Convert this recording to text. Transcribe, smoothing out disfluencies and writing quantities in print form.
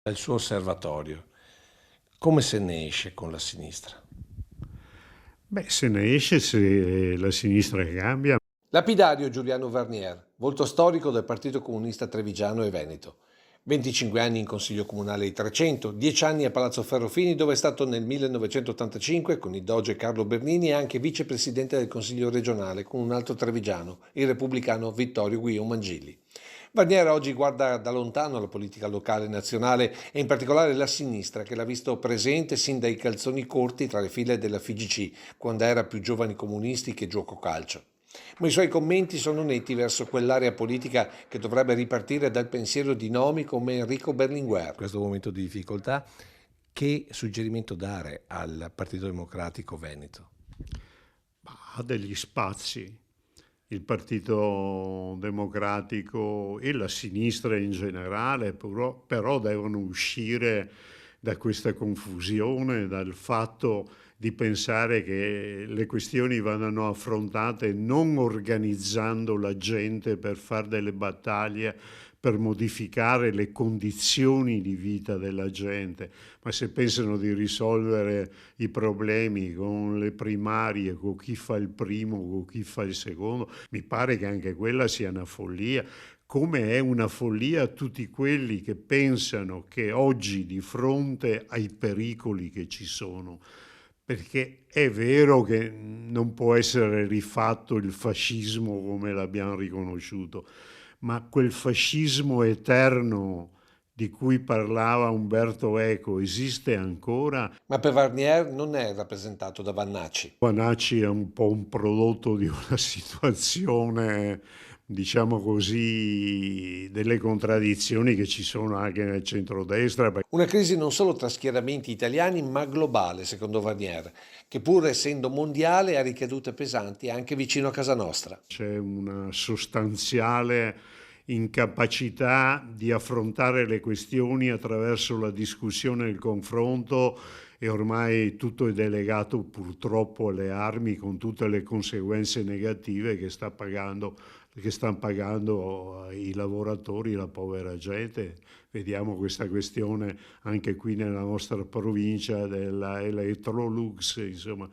il suo osservatorio. Come se ne esce con la sinistra? Beh, se ne esce se la sinistra cambia. Lapidario Giuliano Vernier, volto storico del Partito Comunista Trevigiano e Veneto. 25 anni in Consiglio Comunale di Trecento, 10 anni a Palazzo Ferrofini dove è stato nel 1985 con il doge Carlo Bernini e anche vicepresidente del Consiglio regionale con un altro trevigiano, il repubblicano Vittorio Guido Mangilli. Barnier oggi guarda da lontano la politica locale e nazionale e in particolare la sinistra che l'ha visto presente sin dai calzoni corti tra le file della FIGC quando era più giovani comunisti che gioco calcio. Ma i suoi commenti sono netti verso quell'area politica che dovrebbe ripartire dal pensiero di nomi come Enrico Berlinguer. In questo momento di difficoltà, che suggerimento dare al Partito Democratico Veneto? Ha degli spazi. Il Partito Democratico e la sinistra in generale però devono uscire da questa confusione, dal fatto di pensare che le questioni vadano affrontate non organizzando la gente per fare delle battaglie per modificare le condizioni di vita della gente, ma se pensano di risolvere i problemi con le primarie, con chi fa il primo, con chi fa il secondo, mi pare che anche quella sia una follia. Come è una follia tutti quelli che pensano che oggi di fronte ai pericoli che ci sono, perché è vero che non può essere rifatto il fascismo come l'abbiamo riconosciuto, ma quel fascismo eterno di cui parlava Umberto Eco esiste ancora? Ma per Varnier non è rappresentato da Vannacci. Vanacci è un po' un prodotto di una situazione, diciamo così, delle contraddizioni che ci sono anche nel centrodestra. Una crisi non solo tra schieramenti italiani ma globale, secondo Varnier, che pur essendo mondiale ha ricadute pesanti anche vicino a casa nostra. C'è una sostanziale incapacità di affrontare le questioni attraverso la discussione e il confronto e ormai tutto è delegato purtroppo alle armi con tutte le conseguenze negative che stanno pagando i lavoratori, la povera gente. Vediamo questa questione anche qui nella nostra provincia della Electrolux, insomma,